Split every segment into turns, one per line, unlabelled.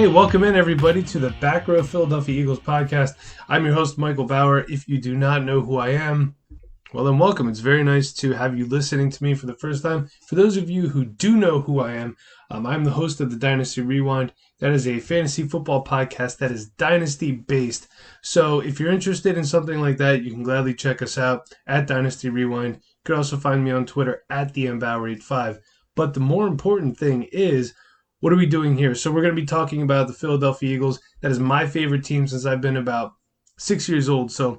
Hey, welcome in everybody to the Back Row Philadelphia Eagles podcast. I'm your host, Michael Bauer. If you do not know who I am, well then welcome. It's very nice to have you listening to me for the first time. For those of you who do know who I am, I'm the host of the Dynasty Rewind. That is a fantasy football podcast that is dynasty based. So if you're interested in something like that, you can gladly check us out at Dynasty Rewind. You can also find me on Twitter at TheMBauer85. But the more important thing is, what are we doing here? So we're going to be talking about the Philadelphia Eagles. That is my favorite team since I've been about 6 years old. So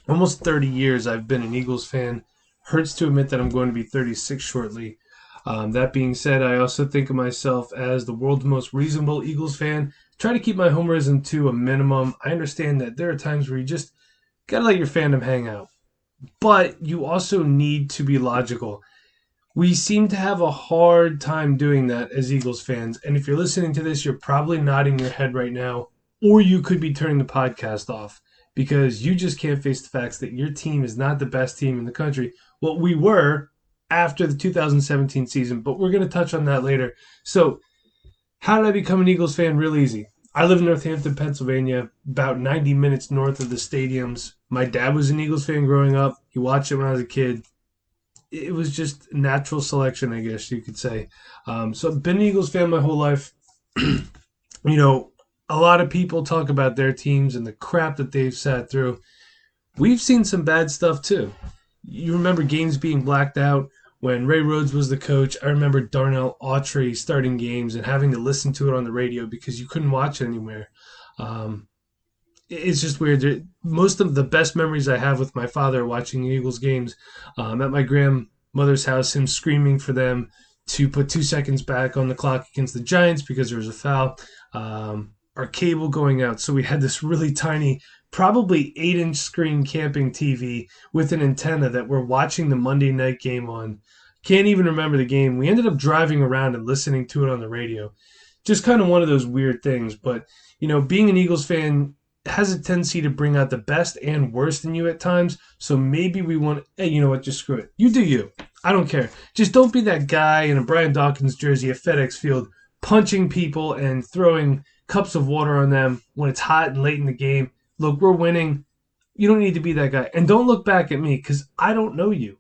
almost 30 years I've been an Eagles fan. Hurts to admit that I'm going to be 36 shortly. That being said, I also think of myself as the world's most reasonable Eagles fan. Try to keep my homerism to a minimum. I understand that there are times where you just got to let your fandom hang out. But you also need to be logical. We seem to have a hard time doing that as Eagles fans. And if you're listening to this, you're probably nodding your head right now, or you could be turning the podcast off because you just can't face the facts that your team is not the best team in the country. Well, we were after the 2017 season, but we're going to touch on that later. So how did I become an Eagles fan? Real easy. I live in Northampton, Pennsylvania, about 90 minutes north of the stadiums. My dad was an Eagles fan growing up. He watched it when I was a kid. It was just natural selection, I guess you could say. So I've been an Eagles fan my whole life. A lot of people talk about their teams and the crap that they've sat through. We've seen some bad stuff too. You remember games being blacked out when Ray Rhodes was the coach. I remember Darnell Autry starting games and having to listen to it on the radio because you couldn't watch it anywhere. It's just weird. Most of the best memories I have with my father watching Eagles games at my grandmother's house, him screaming for them to put 2 seconds back on the clock against the Giants because there was a foul. Our cable going out. So we had this really tiny, probably 8-inch screen camping TV with an antenna that we're watching the Monday night game on. Can't even remember the game. We ended up driving around and listening to it on the radio. Just kind of one of those weird things. But, being an Eagles fan has a tendency to bring out the best and worst in you at times. So maybe we want, hey, you know what, just screw it. You do you. I don't care. Just don't be that guy in a Brian Dawkins jersey at FedEx Field punching people and throwing cups of water on them when it's hot and late in the game. Look, we're winning. You don't need to be that guy. And don't look back at me because I don't know you.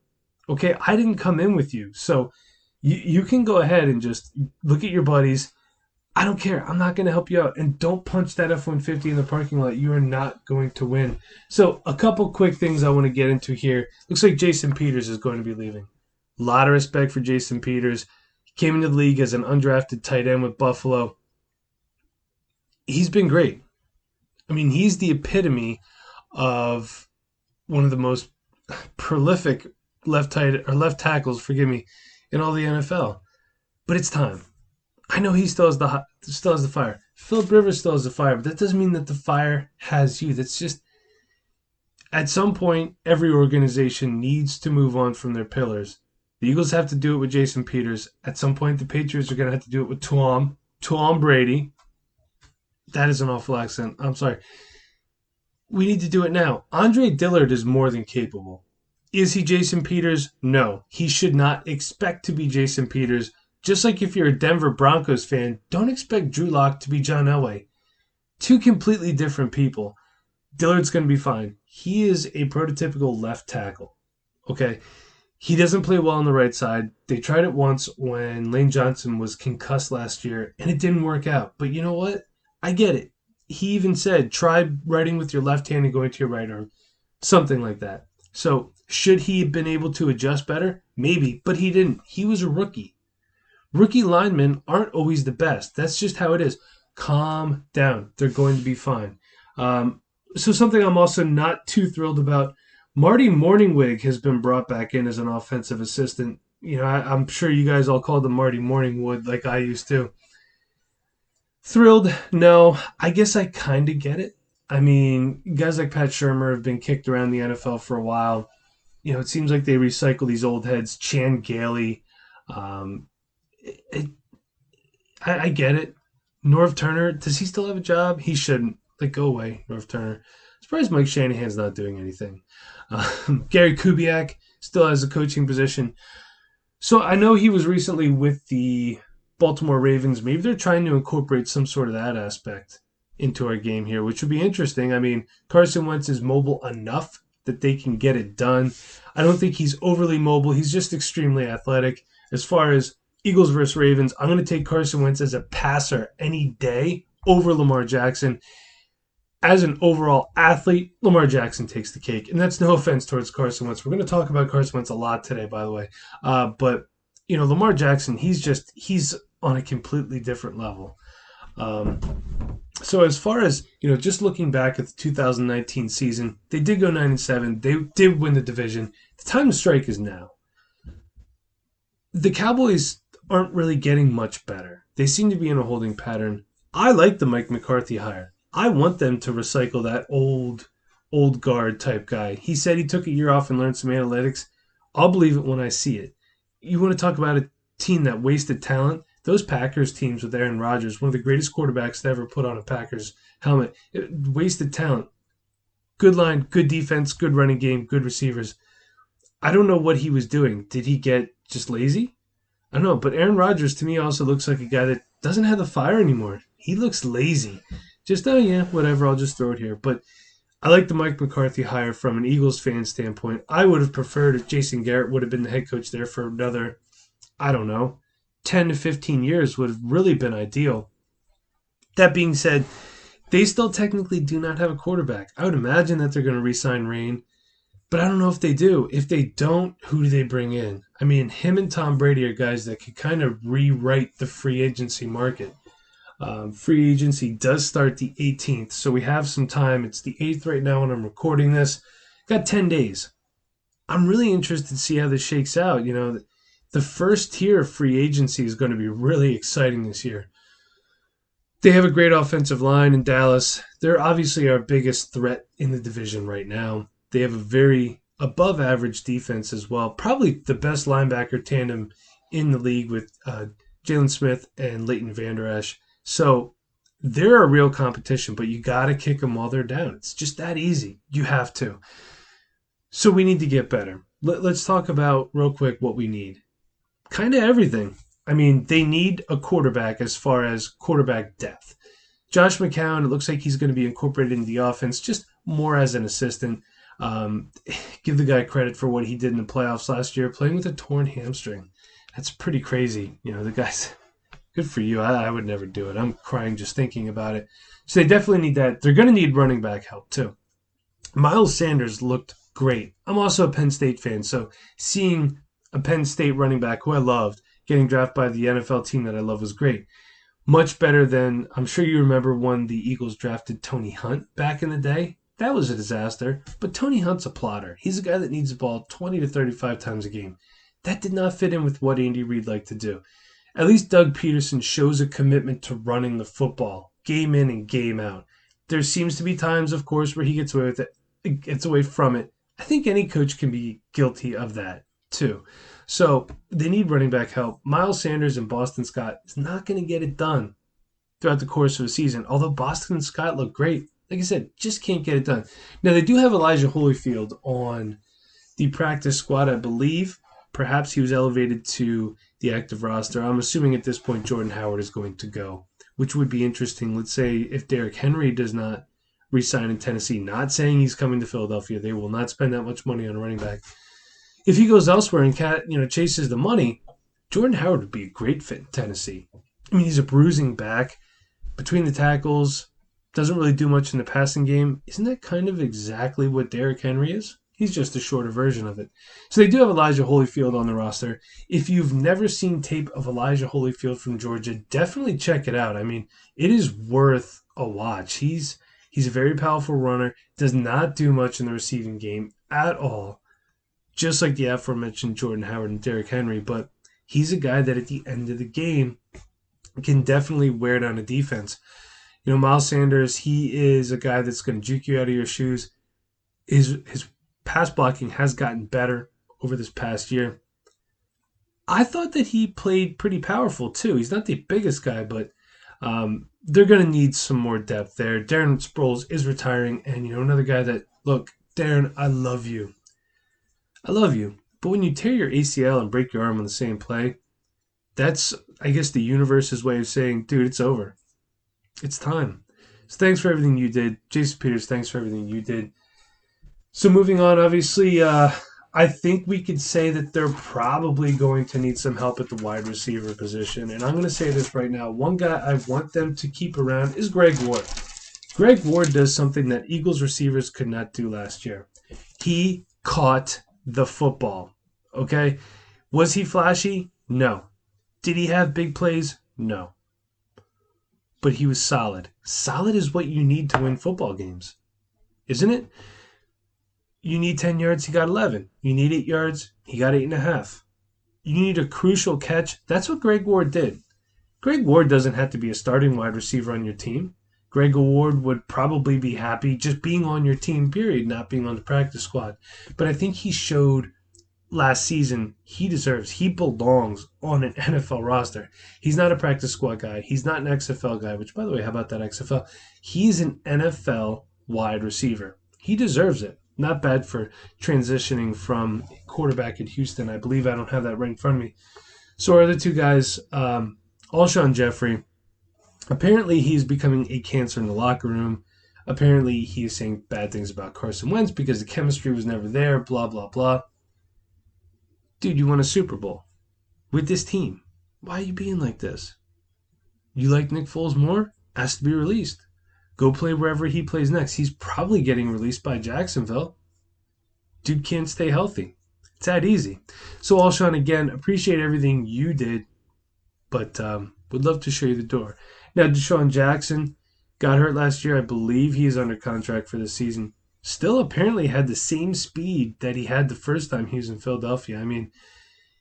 Okay? I didn't come in with you. So you can go ahead and just look at your buddies. I don't care. I'm not going to help you out. And don't punch that F-150 in the parking lot. You are not going to win. So a couple quick things I want to get into here. Looks like Jason Peters is going to be leaving. A lot of respect for Jason Peters. He came into the league as an undrafted tight end with Buffalo. He's been great. I mean, he's the epitome of one of the most prolific left tackles, in all the NFL. But it's time. I know he still has the fire. Phillip Rivers still has the fire, but that doesn't mean that the fire has you. That's just, at some point, every organization needs to move on from their pillars. The Eagles have to do it with Jason Peters. At some point, the Patriots are going to have to do it with Tom Brady. That is an awful accent. I'm sorry. We need to do it now. Andre Dillard is more than capable. Is he Jason Peters? No. He should not expect to be Jason Peters. Just like if you're a Denver Broncos fan, don't expect Drew Lock to be John Elway. Two completely different people. Dillard's going to be fine. He is a prototypical left tackle. Okay? He doesn't play well on the right side. They tried it once when Lane Johnson was concussed last year, and it didn't work out. But you know what? I get it. He even said, try writing with your left hand and going to your right arm. Something like that. So, should he have been able to adjust better? Maybe, but he didn't. He was a rookie. Rookie linemen aren't always the best. That's just how it is. Calm down. They're going to be fine. So something I'm also not too thrilled about, Marty Morningwig has been brought back in as an offensive assistant. I'm sure you guys all called him Marty Morningwood like I used to. Thrilled? No. I guess I kind of get it. I mean, guys like Pat Shurmur have been kicked around the NFL for a while. It seems like they recycle these old heads. Chan Gailey. I get it. Norv Turner, does he still have a job? He shouldn't. Go away, Norv Turner. Surprised Mike Shanahan's not doing anything. Gary Kubiak still has a coaching position. So I know he was recently with the Baltimore Ravens, maybe they're trying to incorporate some sort of that aspect into our game here, which would be interesting. I mean, Carson Wentz is mobile enough that they can get it done. I don't think he's overly mobile. He's just extremely athletic. As far as Eagles versus Ravens, I'm going to take Carson Wentz as a passer any day over Lamar Jackson. As an overall athlete, Lamar Jackson takes the cake. And that's no offense towards Carson Wentz. We're going to talk about Carson Wentz a lot today, by the way. But, Lamar Jackson, he's on a completely different level. So as far as, just looking back at the 2019 season, they did go 9-7. They did win the division. The time to strike is now. The Cowboys aren't really getting much better. They seem to be in a holding pattern. I like the Mike McCarthy hire. I want them to recycle that old guard type guy. He said he took a year off and learned some analytics. I'll believe it when I see it. You want to talk about a team that wasted talent? Those Packers teams with Aaron Rodgers, one of the greatest quarterbacks to ever put on a Packers helmet, wasted talent. Good line, good defense, good running game, good receivers. I don't know what he was doing. Did he get just lazy? I don't know, but Aaron Rodgers to me also looks like a guy that doesn't have the fire anymore. He looks lazy. Just, whatever, I'll just throw it here. But I like the Mike McCarthy hire from an Eagles fan standpoint. I would have preferred if Jason Garrett would have been the head coach there for another, 10 to 15 years would have really been ideal. That being said, they still technically do not have a quarterback. I would imagine that they're going to re-sign Rain, but I don't know if they do. If they don't, who do they bring in? I mean, him and Tom Brady are guys that could kind of rewrite the free agency market. Free agency does start the 18th, so we have some time. It's the 8th right now when I'm recording this. Got 10 days. I'm really interested to see how this shakes out. The first tier of free agency is going to be really exciting this year. They have a great offensive line in Dallas. They're obviously our biggest threat in the division right now. They have a very above average defense as well. Probably the best linebacker tandem in the league with Jalen Smith and Leighton Vander Esch. So they're a real competition, but you got to kick them while they're down. It's just that easy. You have to. So we need to get better. Let's talk about real quick what we need. Kind of everything. I mean, they need a quarterback as far as quarterback depth. Josh McCown, it looks like he's going to be incorporated into the offense just more as an assistant. Give the guy credit for what he did in the playoffs last year, playing with a torn hamstring. That's pretty crazy. The guy's good for you. I would never do it. I'm crying just thinking about it. So they definitely need that. They're going to need running back help too. Miles Sanders looked great. I'm also a Penn State fan, so seeing a Penn State running back who I loved getting drafted by the NFL team that I love was great. Much better than, I'm sure you remember when the Eagles drafted Tony Hunt back in the day. That was a disaster, but Tony Hunt's a plotter. He's a guy that needs the ball 20 to 35 times a game. That did not fit in with what Andy Reid liked to do. At least Doug Peterson shows a commitment to running the football, game in and game out. There seems to be times, of course, where he gets away with it, gets away from it. I think any coach can be guilty of that too. So they need running back help. Miles Sanders and Boston Scott is not going to get it done throughout the course of the season. Although Boston and Scott look great, like I said, just can't get it done. Now they do have Elijah Holyfield on the practice squad, I believe. Perhaps he was elevated to the active roster. I'm assuming at this point Jordan Howard is going to go, which would be interesting. Let's say if Derrick Henry does not re-sign in Tennessee, not saying he's coming to Philadelphia. They will not spend that much money on a running back. If he goes elsewhere and chases the money, Jordan Howard would be a great fit in Tennessee. I mean, he's a bruising back between the tackles, doesn't really do much in the passing game. Isn't that kind of exactly what Derrick Henry is? He's just a shorter version of it. So they do have Elijah Holyfield on the roster. If you've never seen tape of Elijah Holyfield from Georgia, definitely check it out. I mean, it is worth a watch. He's a very powerful runner, does not do much in the receiving game at all, just like the aforementioned Jordan Howard and Derrick Henry, but he's a guy that at the end of the game can definitely wear down a defense. Miles Sanders, he is a guy that's going to juke you out of your shoes. His pass blocking has gotten better over this past year. I thought that he played pretty powerful too. He's not the biggest guy, but they're going to need some more depth there. Darren Sproles is retiring, and another guy that, look, Darren, I love you. I love you. But when you tear your ACL and break your arm on the same play, that's I guess, the universe's way of saying, dude, it's over. It's time. So thanks for everything you did. Jason Peters, thanks for everything you did. So moving on, obviously, I think we could say that they're probably going to need some help at the wide receiver position. And I'm going to say this right now. One guy I want them to keep around is Greg Ward. Greg Ward does something that Eagles receivers could not do last year. He caught the football. Okay? Was he flashy? No. Did he have big plays? No. But he was solid. Solid is what you need to win football games, isn't it? You need 10 yards, he got 11. You need 8 yards, he got 8.5. You need a crucial catch. That's what Greg Ward did. Greg Ward doesn't have to be a starting wide receiver on your team. Greg Ward would probably be happy just being on your team, period, not being on the practice squad. But I think he showed last season he belongs on an NFL roster. He's not a practice squad guy. He's not an XFL guy, which, by the way, how about that XFL? He's an NFL wide receiver. He deserves it. Not bad for transitioning from quarterback at Houston. I believe I don't have that right in front of me. So our other two guys, Alshon Jeffrey, apparently he's becoming a cancer in the locker room. Apparently he is saying bad things about Carson Wentz because the chemistry was never there, blah, blah, blah. Dude, you won a Super Bowl with this team. Why are you being like this? You like Nick Foles more? Ask to be released. Go play wherever he plays next. He's probably getting released by Jacksonville. Dude can't stay healthy. It's that easy. So, Alshon, again, appreciate everything you did, but would love to show you the door. Now, Deshaun Jackson got hurt last year. I believe he's under contract for this season. Still apparently had the same speed that he had the first time he was in Philadelphia. I mean,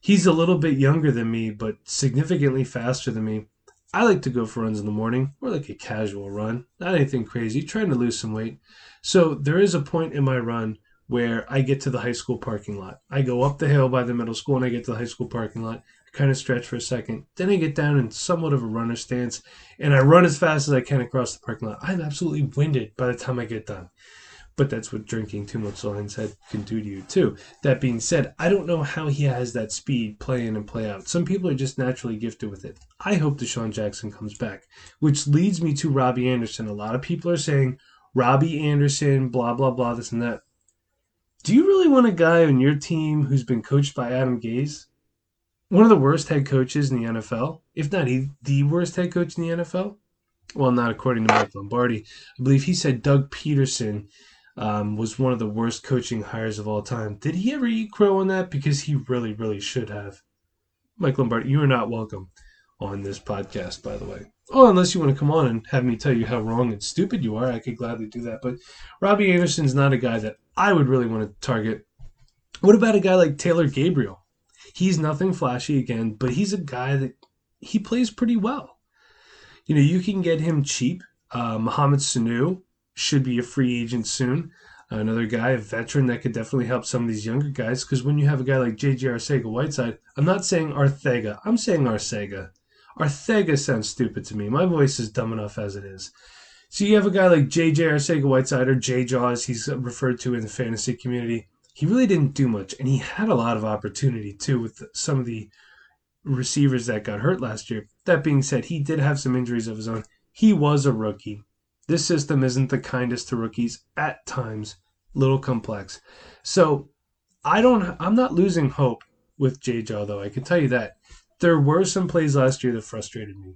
he's a little bit younger than me, but significantly faster than me. I like to go for runs in the morning, or like a casual run, not anything crazy, trying to lose some weight. So there is a point in my run where I get to the high school parking lot. I go up the hill by the middle school and I get to the high school parking lot. I kind of stretch for a second. Then I get down in somewhat of a runner stance and I run as fast as I can across the parking lot. I'm absolutely winded by the time I get done. But that's what drinking too much Lions Head can do to you too. That being said, I don't know how he has that speed play in and play out. Some people are just naturally gifted with it. I hope Deshaun Jackson comes back, which leads me to Robbie Anderson. A lot of people are saying, Robbie Anderson, blah, blah, blah, this and that. Do you really want a guy on your team who's been coached by Adam Gase? One of the worst head coaches in the NFL, if not the worst head coach in the NFL? Well, not according to Mike Lombardi. I believe he said Doug Peterson was one of the worst coaching hires of all time. Did he ever eat crow on that? Because he really, really should have. Mike Lombardi, you are not welcome on this podcast, by the way. Oh, unless you want to come on and have me tell you how wrong and stupid you are, I could gladly do that. But Robbie Anderson's not a guy that I would really want to target. What about a guy like Taylor Gabriel? He's nothing flashy again, but he's a guy that he plays pretty well. You know, you can get him cheap. Mohamed Sanu should be a free agent soon. Another guy, a veteran that could definitely help some of these younger guys, because when you have a guy like J.J. Arcega-Whiteside, I'm not saying Arthega, I'm saying Arcega. Arthega sounds stupid to me. My voice is dumb enough as it is. So you have a guy like J.J. Arcega-Whiteside, or J-Jaw as he's referred to in the fantasy community. He really didn't do much, and he had a lot of opportunity too with some of the receivers that got hurt last year. That being said, he did have some injuries of his own. He was a rookie. This system isn't the kindest to rookies, at times, little complex. So I'm not losing hope with J-Jaw, though. I can tell you that. There were some plays last year that frustrated me.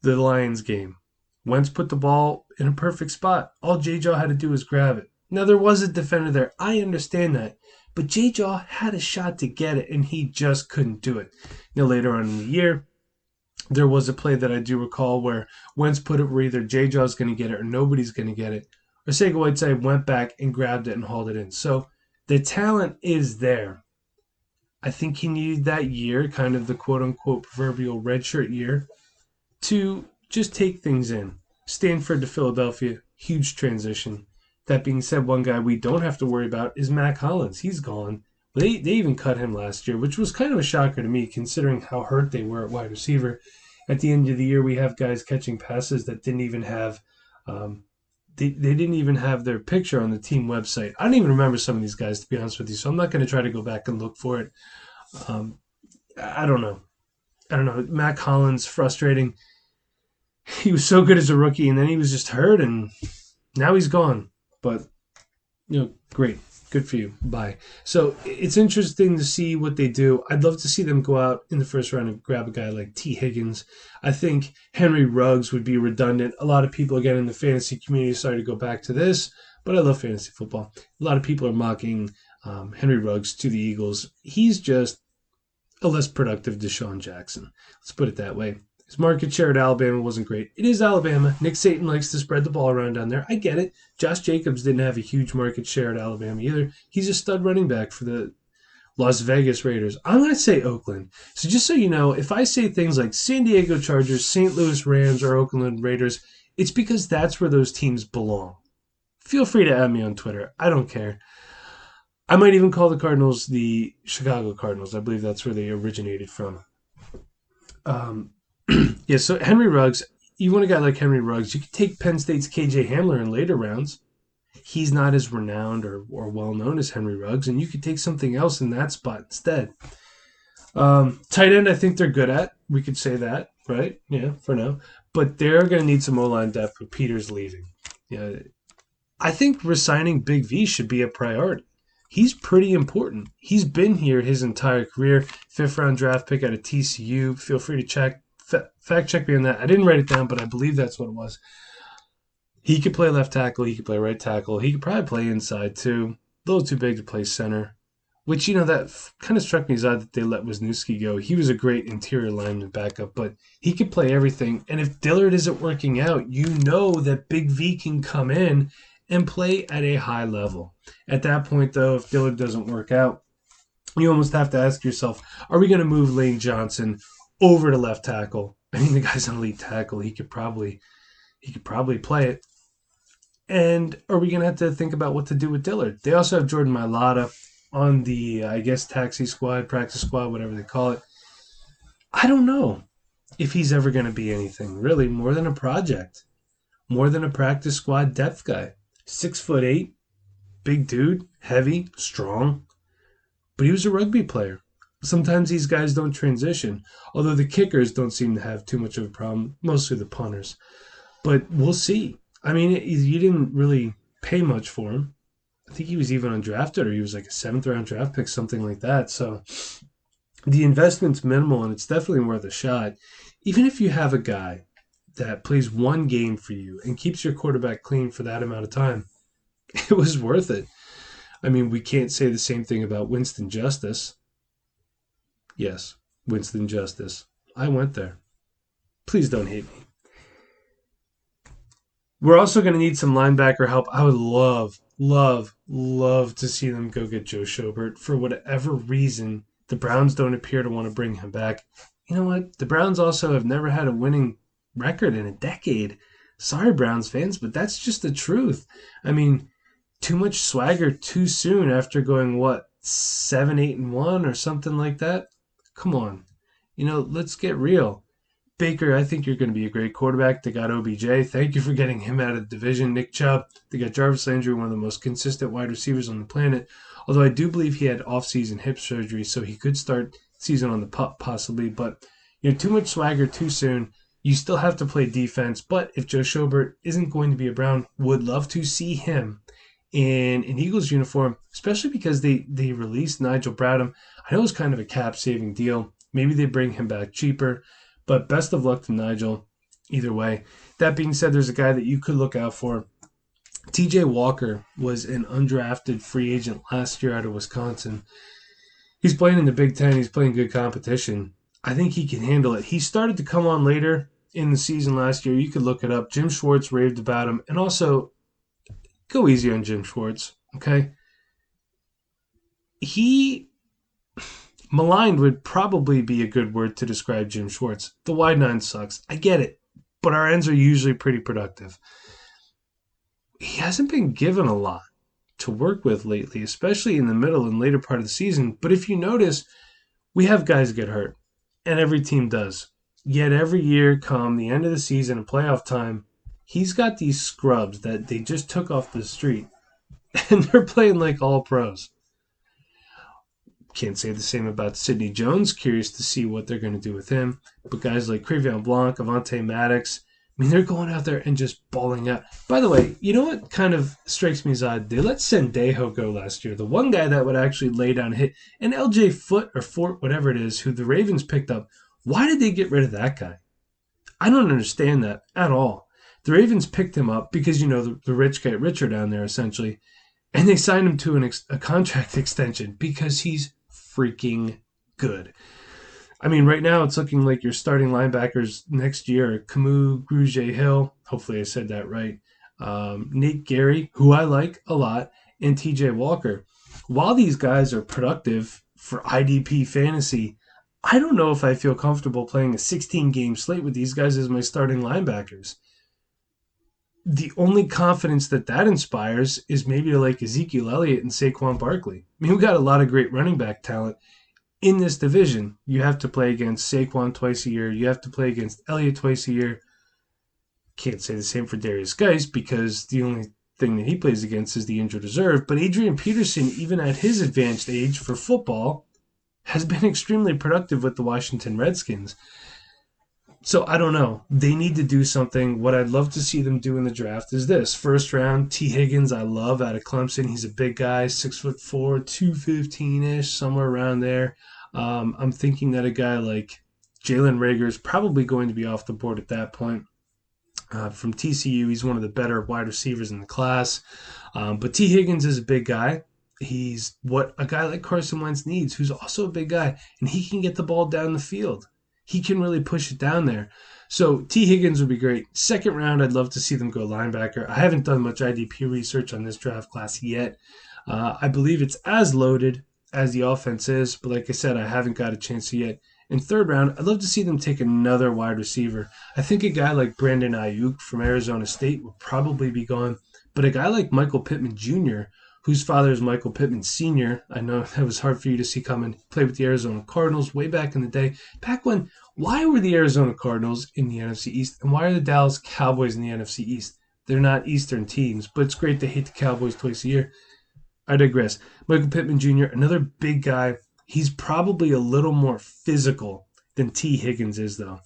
The Lions game. Wentz put the ball in a perfect spot. All J-Jaw had to do was grab it. Now, there was a defender there. I understand that. But J-Jaw had a shot to get it, and he just couldn't do it. Now, later on in the year, there was a play that I do recall where Wentz put it where either J-Jaw's going to get it or nobody's going to get it. Arcega-Whiteside went back and grabbed it and hauled it in. So the talent is there. I think he needed that year, kind of the quote-unquote proverbial redshirt year, to just take things in. Stanford to Philadelphia, huge transition. That being said, one guy we don't have to worry about is Mac Hollins. He's gone. They even cut him last year, which was kind of a shocker to me considering how hurt they were at wide receiver. At the end of the year, we have guys catching passes that didn't even have they didn't even have their picture on the team website. I don't even remember some of these guys, to be honest with you, so I'm not going to try to go back and look for it. I don't know. I don't know, Mac Hollins, frustrating. He was so good as a rookie, and then he was just hurt, and now he's gone. But great. Good for you. Bye. So it's interesting to see what they do. I'd love to see them go out in the first round and grab a guy like T. Higgins. I think Henry Ruggs would be redundant. A lot of people, again, in the fantasy community, sorry to go back to this, but I love fantasy football. A lot of people are mocking Henry Ruggs to the Eagles. He's just a less productive Deshaun Jackson. Let's put it that way. His market share at Alabama wasn't great. It is Alabama. Nick Saban likes to spread the ball around down there. I get it. Josh Jacobs didn't have a huge market share at Alabama either. He's a stud running back for the Las Vegas Raiders. I'm going to say Oakland. So just so you know, if I say things like San Diego Chargers, St. Louis Rams, or Oakland Raiders, it's because that's where those teams belong. Feel free to add me on Twitter. I don't care. I might even call the Cardinals the Chicago Cardinals. I believe that's where they originated from. Yeah, so Henry Ruggs, you want a guy like Henry Ruggs, you could take Penn State's KJ Hamler in later rounds. He's not as renowned or well known as Henry Ruggs, and you could take something else in that spot instead. Tight end, I think they're good at. We could say that, right? Yeah, for now. But they're going to need some O-line depth with Peters leaving. Yeah, I think resigning Big V should be a priority. He's pretty important. He's been here his entire career. 5th-round draft pick out of TCU. Feel free to fact check me on that. I didn't write it down, but I believe that's what it was. He could play left tackle. He could play right tackle. He could probably play inside too. A little too big to play center. Which, that kind of struck me as odd that they let Wisniewski go. He was a great interior lineman backup, but he could play everything. And if Dillard isn't working out, you know that Big V can come in and play at a high level. At that point, though, if Dillard doesn't work out, you almost have to ask yourself, are we going to move Lane Johnson over to left tackle? I mean, the guy's an elite tackle. He could probably play it. And are we going to have to think about what to do with Dillard? They also have Jordan Mailata on the, taxi squad, practice squad, whatever they call it. I don't know if he's ever going to be anything, really, more than a project, more than a practice squad depth guy. 6'8", big dude, heavy, strong. But he was a rugby player. Sometimes these guys don't transition, although the kickers don't seem to have too much of a problem, mostly the punters. But we'll see. I mean, you didn't really pay much for him. I think he was even undrafted, or he was like a 7th-round draft pick, something like that. So the investment's minimal, and it's definitely worth a shot. Even if you have a guy that plays one game for you and keeps your quarterback clean for that amount of time, it was worth it. I mean, we can't say the same thing about Winston Justice. Yes, Winston Justice. I went there. Please don't hate me. We're also going to need some linebacker help. I would love to see them go get Joe Schobert. For whatever reason, the Browns don't appear to want to bring him back. You know what? The Browns also have never had a winning record in a decade. Sorry, Browns fans, but that's just the truth. I mean, too much swagger too soon after going, 7-8-1 or something like that? Come on. Let's get real. Baker, I think you're going to be a great quarterback. They got OBJ. Thank you for getting him out of the division. Nick Chubb. They got Jarvis Landry, one of the most consistent wide receivers on the planet. Although I do believe he had off-season hip surgery, so he could start season on the pup possibly. But too much swagger too soon. You still have to play defense. But if Joe Schobert isn't going to be a Brown, would love to see him in an Eagles uniform, especially because they released Nigel Bradham. I know it was kind of a cap-saving deal. Maybe they bring him back cheaper. But best of luck to Nigel either way. That being said, there's a guy that you could look out for. TJ Walker was an undrafted free agent last year out of Wisconsin. He's playing in the Big Ten. He's playing good competition. I think he can handle it. He started to come on later in the season last year. You could look it up. Jim Schwartz raved about him. And also, go easy on Jim Schwartz, okay? Maligned would probably be a good word to describe Jim Schwartz. The wide nine sucks. I get it. But our ends are usually pretty productive. He hasn't been given a lot to work with lately, especially in the middle and later part of the season. But if you notice, we have guys get hurt. And every team does. Yet every year, come the end of the season and playoff time, he's got these scrubs that they just took off the street. And they're playing like all pros. Can't say the same about Sidney Jones. Curious to see what they're going to do with him. But guys like Cre'Veon Blanc, Avonte Maddox, I mean, they're going out there and just balling out. By the way, you know what kind of strikes me as odd? They let Sendejo go last year. The one guy that would actually lay down a hit. And LJ Foote or Fort, whatever it is, who the Ravens picked up. Why did they get rid of that guy? I don't understand that at all. The Ravens picked him up because, the rich get richer down there, essentially. And they signed him to a contract extension because he's freaking good. I mean, right now it's looking like your starting linebackers next year: Camus, Grugier-Hill, hopefully I said that right, Nate Gary, who I like a lot, and TJ Walker. While these guys are productive for IDP fantasy, I don't know if I feel comfortable playing a 16-game slate with these guys as my starting linebackers. The only confidence that inspires is maybe like Ezekiel Elliott and Saquon Barkley. I mean, we've got a lot of great running back talent. In this division, you have to play against Saquon twice a year. You have to play against Elliott twice a year. Can't say the same for Darius Geis because the only thing that he plays against is the injured reserve. But Adrian Peterson, even at his advanced age for football, has been extremely productive with the Washington Redskins. So I don't know. They need to do something. What I'd love to see them do in the draft is this. First round, T. Higgins, I love out of Clemson. He's a big guy, 6'4", 215-ish, somewhere around there. I'm thinking that a guy like Jalen Reagor is probably going to be off the board at that point. From TCU, he's one of the better wide receivers in the class. But T. Higgins is a big guy. He's what a guy like Carson Wentz needs, who's also a big guy, and he can get the ball down the field. He can really push it down there. So T. Higgins would be great. Second round, I'd love to see them go linebacker. I haven't done much IDP research on this draft class yet. I believe it's as loaded as the offense is, but like I said, I haven't got a chance to yet. In third round, I'd love to see them take another wide receiver. I think a guy like Brandon Ayuk from Arizona State will probably be gone, but a guy like Michael Pittman Jr., whose father is Michael Pittman Sr., I know that was hard for you to see coming. He played with the Arizona Cardinals way back in the day. Back when, why were the Arizona Cardinals in the NFC East, and why are the Dallas Cowboys in the NFC East? They're not Eastern teams, but it's great to hate the Cowboys twice a year. I digress. Michael Pittman Jr., another big guy. He's probably a little more physical than T. Higgins is, though.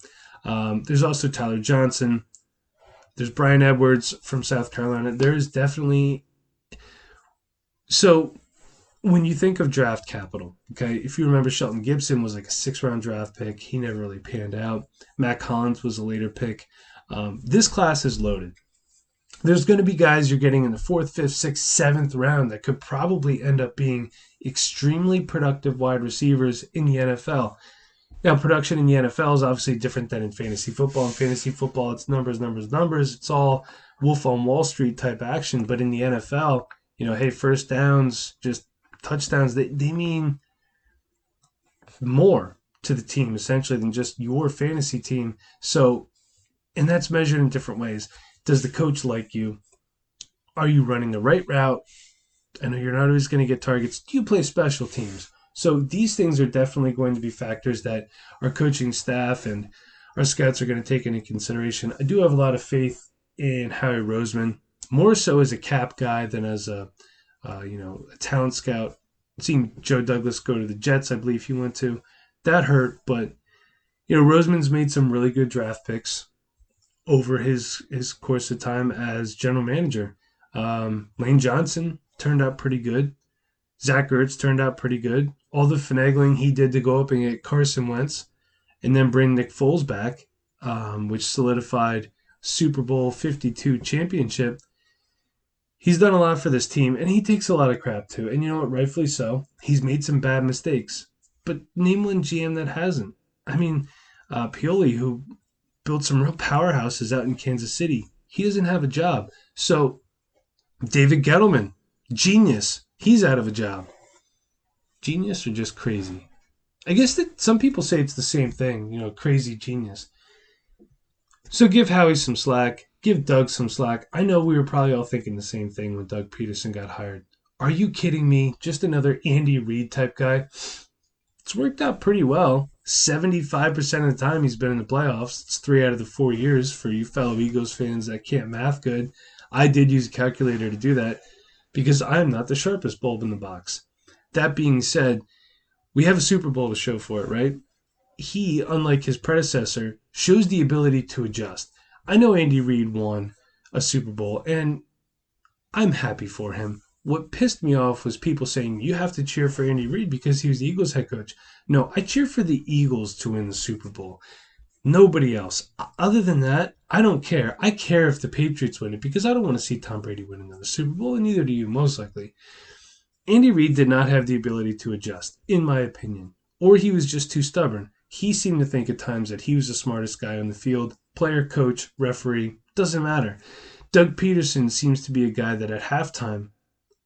There's also Tyler Johnson. There's Brian Edwards from South Carolina. There's definitely... So when you think of draft capital, okay, if you remember, Shelton Gibson was like a 6th-round draft pick. He never really panned out. Matt Collins was a later pick. This class is loaded. There's going to be guys you're getting in the 4th, 5th, 6th, 7th round that could probably end up being extremely productive wide receivers in the NFL. Now, production in the NFL is obviously different than in fantasy football. In fantasy football, it's numbers, numbers, numbers. It's all Wolf on Wall Street type action. But in the NFL, hey, first downs, just touchdowns, they mean more to the team, essentially, than just your fantasy team. So, and that's measured in different ways. Does the coach like you? Are you running the right route? I know you're not always going to get targets. Do you play special teams? So these things are definitely going to be factors that our coaching staff and our scouts are going to take into consideration. I do have a lot of faith in Howie Roseman, more so as a cap guy than as a talent scout. Seeing Joe Douglas go to the Jets, I believe he went to. That hurt, but Roseman's made some really good draft picks over his course of time as general manager. Lane Johnson turned out pretty good. Zach Ertz turned out pretty good. All the finagling he did to go up and get Carson Wentz and then bring Nick Foles back, which solidified Super Bowl 52 championship. He's done a lot for this team, and he takes a lot of crap too. And you know what? Rightfully so. He's made some bad mistakes. But name one GM that hasn't. I mean, Pioli, who built some real powerhouses out in Kansas City, he doesn't have a job. So David Gettleman, genius. He's out of a job. Genius or just crazy? I guess that some people say it's the same thing, crazy genius. So give Howie some slack. Give Doug some slack. I know we were probably all thinking the same thing when Doug Peterson got hired. Are you kidding me? Just another Andy Reid type guy? It's worked out pretty well. 75% of the time he's been in the playoffs. It's 3 out of the 4 years for you fellow Eagles fans that can't math good. I did use a calculator to do that because I'm not the sharpest bulb in the box. That being said, We have a Super Bowl to show for it, right? He, unlike his predecessor, shows the ability to adjust. I know Andy Reid won a Super Bowl, and I'm happy for him. What pissed me off was people saying you have to cheer for Andy Reid because he was the Eagles head coach. No, I cheer for the Eagles to win the Super Bowl. Nobody else. Other than that, I don't care. I care if the Patriots win it because I don't want to see Tom Brady win another Super Bowl, and neither do you, most likely. Andy Reid did not have the ability to adjust, in my opinion, or he was just too stubborn. He seemed to think at times that he was the smartest guy on the field. Player, coach, referee, doesn't matter. Doug Peterson seems to be a guy that at halftime,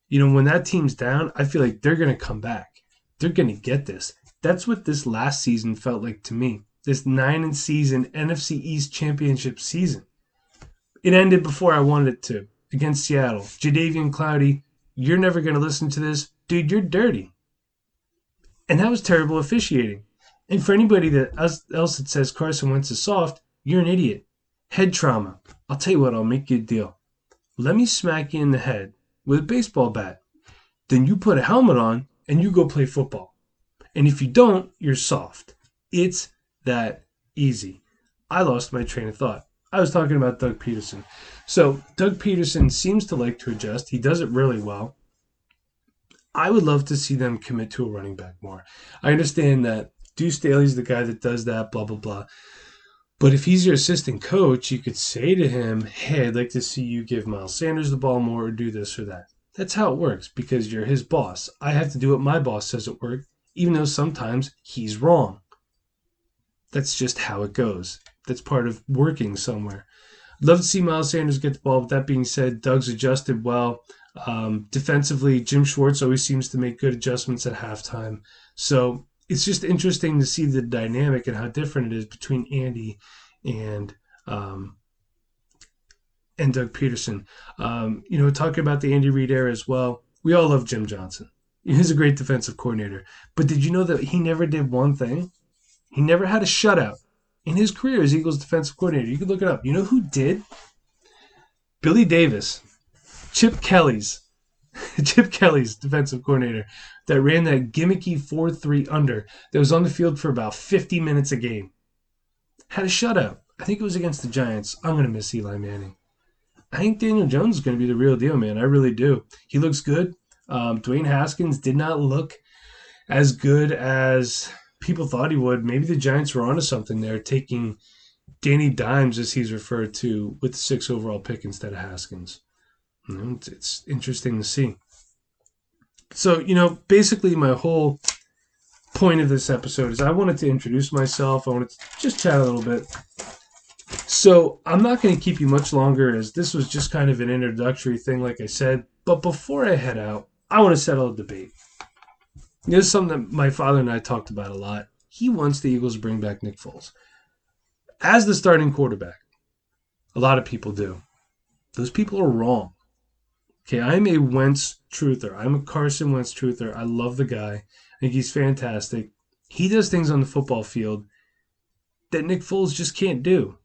when that team's down, I feel like they're going to come back. They're going to get this. That's what this last season felt like to me. This 9-season NFC East Championship season. It ended before I wanted it to against Seattle. Jadeveon Clowney, you're never going to listen to this. Dude, you're dirty. And that was terrible officiating. And for anybody else that says Carson Wentz is soft, you're an idiot. Head trauma. I'll tell you what, I'll make you a deal. Let me smack you in the head with a baseball bat. Then you put a helmet on and you go play football. And if you don't, you're soft. It's that easy. I lost my train of thought. I was talking about Doug Peterson. So Doug Peterson seems to like to adjust. He does it really well. I would love to see them commit to a running back more. I understand that Deuce Staley's the guy that does that, blah, blah, blah. But if he's your assistant coach, you could say to him, hey, I'd like to see you give Miles Sanders the ball more or do this or that. That's how it works because you're his boss. I have to do what my boss says at work, even though sometimes he's wrong. That's just how it goes. That's part of working somewhere. I'd love to see Miles Sanders get the ball. With that being said, Doug's adjusted well. Defensively, Jim Schwartz always seems to make good adjustments at halftime. So it's just interesting to see the dynamic and how different it is between Andy and Doug Peterson. Talking about the Andy Reid era as well, we all love Jim Johnson. He's a great defensive coordinator. But did you know that he never did one thing? He never had a shutout in his career as Eagles defensive coordinator. You can look it up. You know who did? Billy Davis. Chip Kelly's defensive coordinator that ran that gimmicky 4-3 under that was on the field for about 50 minutes a game. Had a shutout. I think it was against the Giants. I'm going to miss Eli Manning. I think Daniel Jones is going to be the real deal, man. I really do. He looks good. Dwayne Haskins did not look as good as people thought he would. Maybe the Giants were onto something there, taking Danny Dimes, as he's referred to, with the 6th overall pick instead of Haskins. It's interesting to see. So, basically my whole point of this episode is I wanted to introduce myself. I wanted to just chat a little bit. So I'm not going to keep you much longer as this was just kind of an introductory thing, like I said. But before I head out, I want to settle a debate. This is something that my father and I talked about a lot. He wants the Eagles to bring back Nick Foles as the starting quarterback. A lot of people do. Those people are wrong. Okay, I'm a Wentz truther. I'm a Carson Wentz truther. I love the guy. I think he's fantastic. He does things on the football field that Nick Foles just can't do.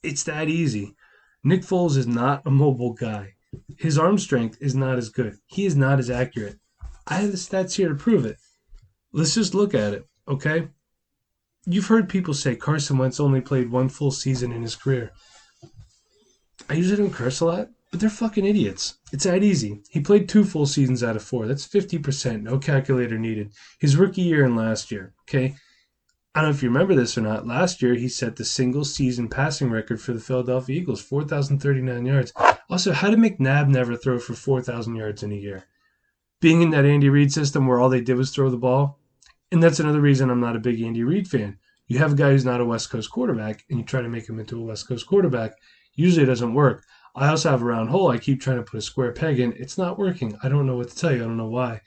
It's that easy. Nick Foles is not a mobile guy. His arm strength is not as good. He is not as accurate. I have the stats here to prove it. Let's just look at it, okay? You've heard people say Carson Wentz only played one full season in his career. I usually don't curse a lot, but they're fucking idiots. It's that easy. He played 2 full seasons out of 4. That's 50%. No calculator needed. His rookie year and last year, okay? I don't know if you remember this or not. Last year, he set the single-season passing record for the Philadelphia Eagles, 4,039 yards. Also, how did McNabb never throw for 4,000 yards in a year? Being in that Andy Reid system where all they did was throw the ball. And that's another reason I'm not a big Andy Reid fan. You have a guy who's not a West Coast quarterback, and you try to make him into a West Coast quarterback. Usually it doesn't work. I also have a round hole. I keep trying to put a square peg in. It's not working. I don't know what to tell you. I don't know why.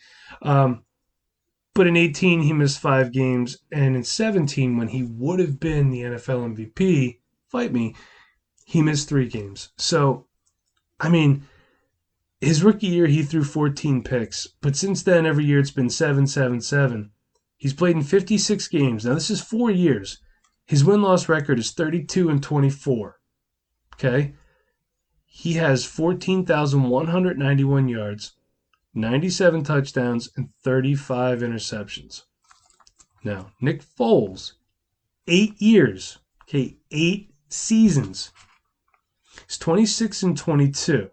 But in 18, he missed 5 games. And in 17, when he would have been the NFL MVP, fight me, he missed 3 games. So, his rookie year, he threw 14 picks. But since then, every year it's been 7, 7, 7. He's played in 56 games. Now, this is 4 years. His win-loss record is 32-24. Okay? He has 14,191 yards, 97 touchdowns, and 35 interceptions. Now, Nick Foles, 8 years, okay, 8 seasons. He's 26-22.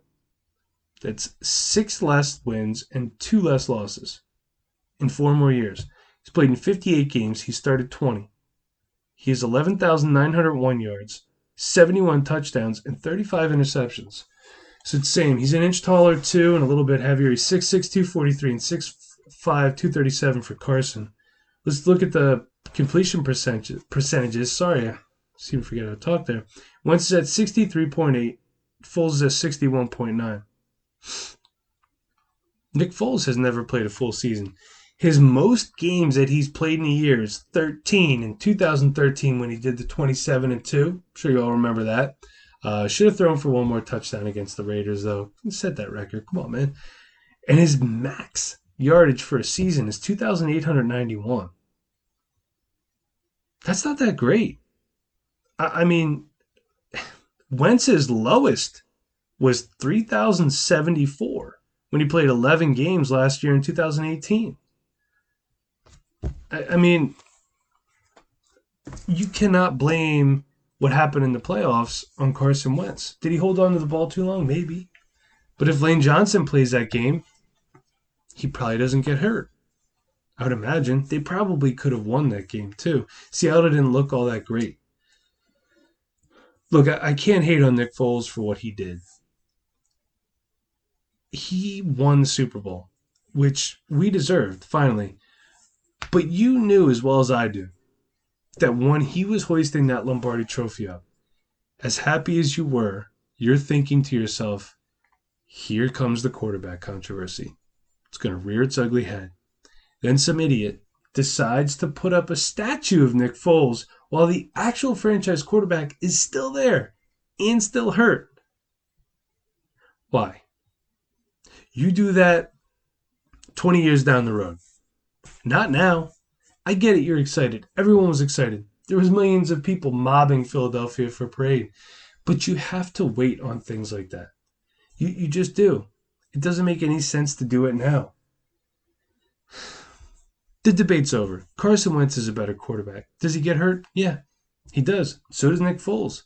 That's 6 less wins and 2 less losses in 4 more years. He's played in 58 games. He started 20. He has 11,901 yards, 71 touchdowns, and 35 interceptions. So it's the same. He's an inch taller, too, and a little bit heavier. He's 6'6", 243, and 6'5", 237 for Carson. Let's look at the completion percentages. Sorry, I seem to forget how to talk there. Wentz is at 63.8. Foles is at 61.9. Nick Foles has never played a full season. His most games that he's played in a year is 13 in 2013 when he did the 27-2. I'm sure you all remember that. Should have thrown for one more touchdown against the Raiders, though. Set that record. Come on, man. And his max yardage for a season is 2,891. That's not that great. I mean, Wentz's lowest was 3,074 when he played 11 games last year in 2018. I mean, you cannot blame what happened in the playoffs on Carson Wentz. Did he hold on to the ball too long? Maybe. But if Lane Johnson plays that game, he probably doesn't get hurt. I would imagine they probably could have won that game too. Seattle didn't look all that great. Look, I can't hate on Nick Foles for what he did. He won the Super Bowl, which we deserved, finally. But you knew as well as I do that when he was hoisting that Lombardi trophy up, as happy as you were, you're thinking to yourself, here comes the quarterback controversy. It's going to rear its ugly head. Then some idiot decides to put up a statue of Nick Foles while the actual franchise quarterback is still there and still hurt. Why? You do that 20 years down the road. Not now. I get it, you're excited. Everyone was excited. There was millions of people mobbing Philadelphia for parade. But you have to wait on things like that. You just do. It doesn't make any sense to do it now. The debate's over. Carson Wentz is a better quarterback. Does he get hurt? Yeah, he does. So does Nick Foles.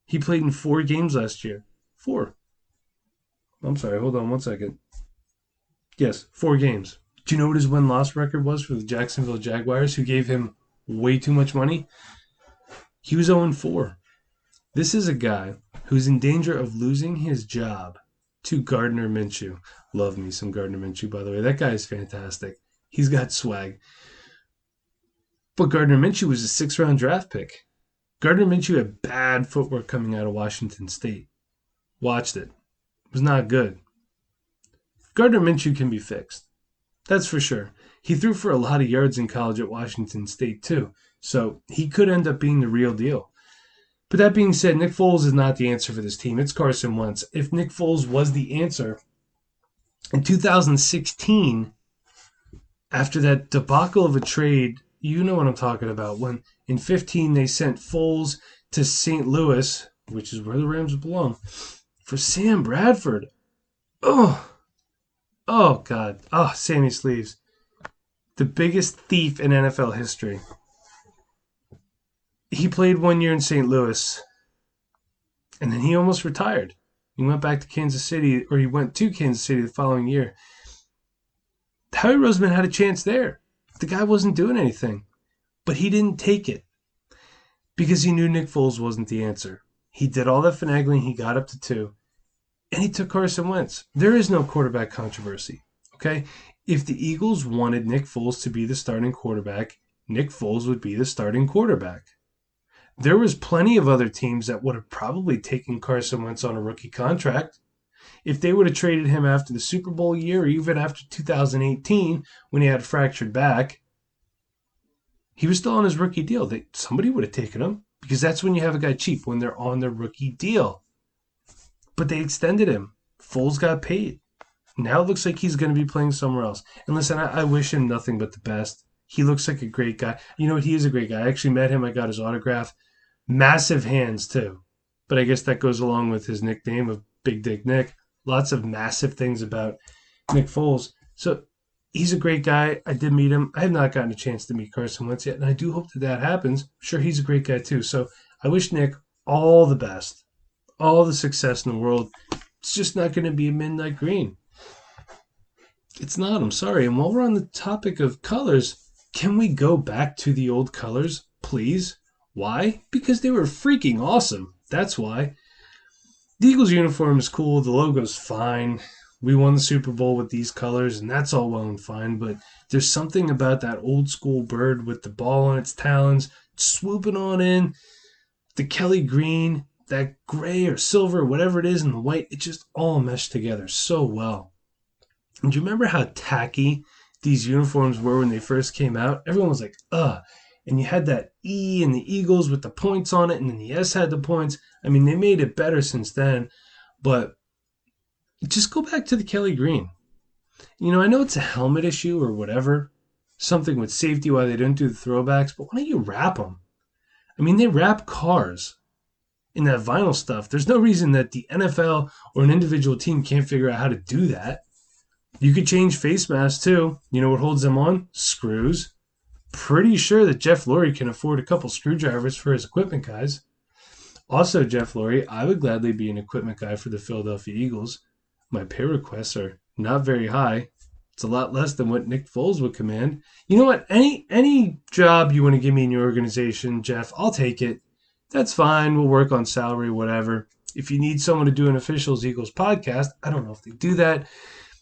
He played in 4 games last year. 4. I'm sorry, hold on one second. Yes, 4 games. Do you know what his win-loss record was for the Jacksonville Jaguars, who gave him way too much money? He was 0-4. This is a guy who's in danger of losing his job to Gardner Minshew. Love me some Gardner Minshew, by the way. That guy is fantastic. He's got swag. But Gardner Minshew was a 6th-round draft pick. Gardner Minshew had bad footwork coming out of Washington State. Watched it. It was not good. Gardner Minshew can be fixed. That's for sure. He threw for a lot of yards in college at Washington State, too. So he could end up being the real deal. But that being said, Nick Foles is not the answer for this team. It's Carson Wentz. If Nick Foles was the answer, in 2016, after that debacle of a trade, you know what I'm talking about. When in 15 they sent Foles to St. Louis, which is where the Rams belong, for Sam Bradford. Oh, God. Oh, Sammy Sleeves. The biggest thief in NFL history. He played 1 year in St. Louis, and then he almost retired. He went back to Kansas City, or he went to Kansas City the following year. Howie Roseman had a chance there. The guy wasn't doing anything, but he didn't take it because he knew Nick Foles wasn't the answer. He did all that finagling. He got up to 2, and he took Carson Wentz. There is no quarterback controversy, okay? If the Eagles wanted Nick Foles to be the starting quarterback, Nick Foles would be the starting quarterback. There was plenty of other teams that would have probably taken Carson Wentz on a rookie contract. If they would have traded him after the Super Bowl year or even after 2018 when he had a fractured back, he was still on his rookie deal. Somebody would have taken him because that's when you have a guy cheap, when they're on their rookie deal. But they extended him. Foles got paid. Now it looks like he's going to be playing somewhere else. And listen, I wish him nothing but the best. He looks like a great guy. You know what? He is a great guy. I actually met him. I got his autograph. Massive hands, too. But I guess that goes along with his nickname of Big Dick Nick. Lots of massive things about Nick Foles. So he's a great guy. I did meet him. I have not gotten a chance to meet Carson Wentz yet, and I do hope that that happens. I'm sure, he's a great guy too. So I wish Nick all the best, all the success in the world. It's just not going to be a midnight green. It's not. I'm sorry. And while we're on the topic of colors, can we go back to the old colors, please? Why? Because they were freaking awesome. That's why. The Eagles uniform is cool. The logo's fine. We won the Super Bowl with these colors, and that's all well and fine. But there's something about that old school bird with the ball on its talons, swooping on in, the Kelly green, that gray or silver, whatever it is, and the white. It just all meshed together so well. And do you remember how tacky these uniforms were when they first came out? Everyone was like, ugh. And you had that E in the Eagles with the points on it, and then the S had the points. I mean, they made it better since then, but just go back to the Kelly green. I know it's a helmet issue or whatever, something with safety why they didn't do the throwbacks, but why don't you wrap them? I mean, they wrap cars in that vinyl stuff. There's no reason that the NFL or an individual team can't figure out how to do that. You could change face masks too. You know what holds them on? Screws. Pretty sure that Jeff Lurie can afford a couple screwdrivers for his equipment guys. Also, Jeff Lurie, I would gladly be an equipment guy for the Philadelphia Eagles. My pay requests are not very high. It's a lot less than what Nick Foles would command. You know what? Any job you want to give me in your organization, Jeff, I'll take it. That's fine. We'll work on salary, whatever. If you need someone to do an Officials Eagles podcast, I don't know if they do that.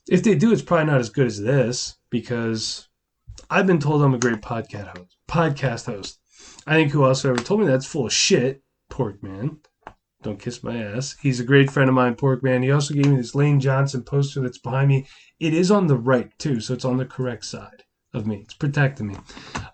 If they do, it's probably not as good as this because I've been told I'm a great podcast host. I think who else ever told me that's full of shit? Pork Man. Don't kiss my ass. He's a great friend of mine, Pork Man. He also gave me this Lane Johnson poster that's behind me. It is on the right, too, so it's on the correct side of me. It's protecting me.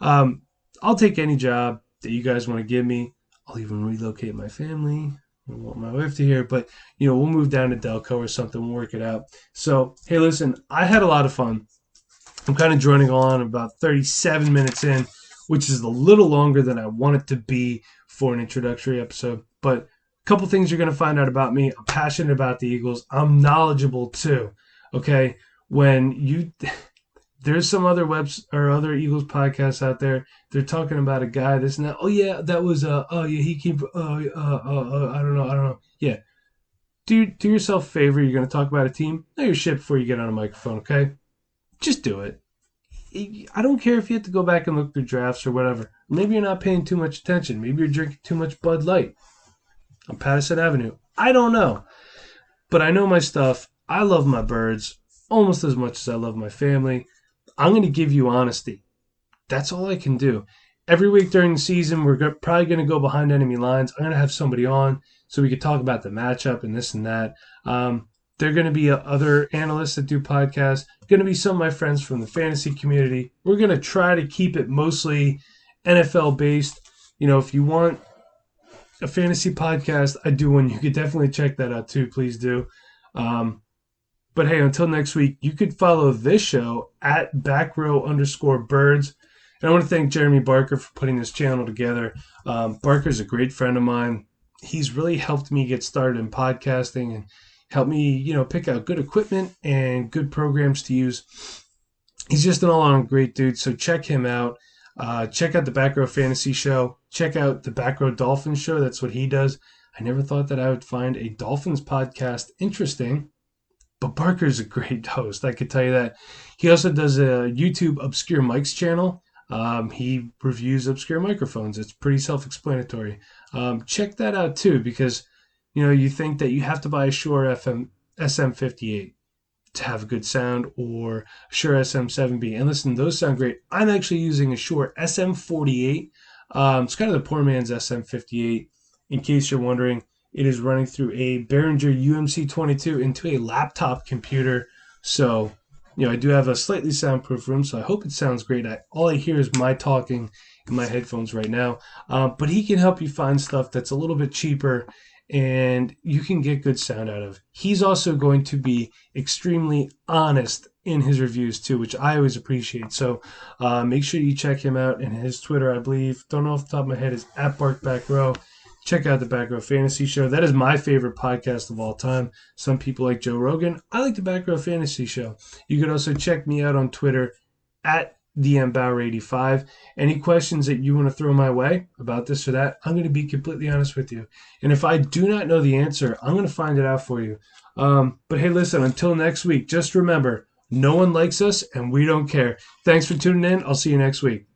I'll take any job that you guys want to give me. I'll even relocate my family. I want my wife to hear, but we'll move down to Delco or something. We'll work it out. So, hey, listen, I had a lot of fun. I'm kind of droning on about 37 minutes in, which is a little longer than I want it to be for an introductory episode. But a couple things you're going to find out about me. I'm passionate about the Eagles. I'm knowledgeable too. Okay, there's some other other Eagles podcasts out there. They're talking about a guy this and that. Oh yeah, that was he came. I don't know. Yeah, do yourself a favor. You're going to talk about a team. Know your shit before you get on a microphone. Okay, just do it. I don't care if you have to go back and look through drafts or whatever. Maybe you're not paying too much attention. Maybe you're drinking too much Bud Light on Patterson Avenue. I don't know, but I know my stuff. I love my birds almost as much as I love my family. I'm going to give you honesty. That's all I can do. Every week during the season, we're probably going to go behind enemy lines. I'm going to have somebody on so we could talk about the matchup and this and that. There are going to be other analysts that do podcasts. Going to be some of my friends from the fantasy community. We're going to try to keep it mostly NFL based. If you want a fantasy podcast, I do one. You could definitely check that out too. Please do. But hey, until next week, you could follow this show at backrow_birds. And I want to thank Jeremy Barker for putting this channel together. Barker's a great friend of mine. He's really helped me get started in podcasting and helped me, pick out good equipment and good programs to use. He's just an all-around great dude, so check him out. Check out the Back Row Fantasy Show. Check out the Back Row Dolphins Show. That's what he does. I never thought that I would find a Dolphins podcast interesting. But Barker's a great host, I could tell you that. He also does a YouTube Obscure Mics channel. He reviews obscure microphones. It's pretty self-explanatory. Check that out too, because you think that you have to buy a Shure SM58 to have good sound, or a Shure SM7B. And listen, those sound great. I'm actually using a Shure SM48. It's kind of the poor man's SM58. In case you're wondering, it is running through a Behringer UMC22 into a laptop computer. So, I do have a slightly soundproof room, so I hope it sounds great. All I hear is my talking in my headphones right now. But he can help you find stuff that's a little bit cheaper and you can get good sound out of. He's also going to be extremely honest in his reviews too, which I always appreciate. So make sure you check him out. And his Twitter, I believe, don't know off the top of my head, is @BarkBackRow. check out the Back Row Fantasy Show. That is my favorite podcast of all time. Some people like Joe Rogan. I like the Back Row Fantasy Show. You could also check me out on Twitter at DMBauer85. Any questions that you want to throw my way about this or that, I'm going to be completely honest with you. And if I do not know the answer, I'm going to find it out for you. But hey, listen, until next week, just remember, no one likes us and we don't care. Thanks for tuning in. I'll see you next week.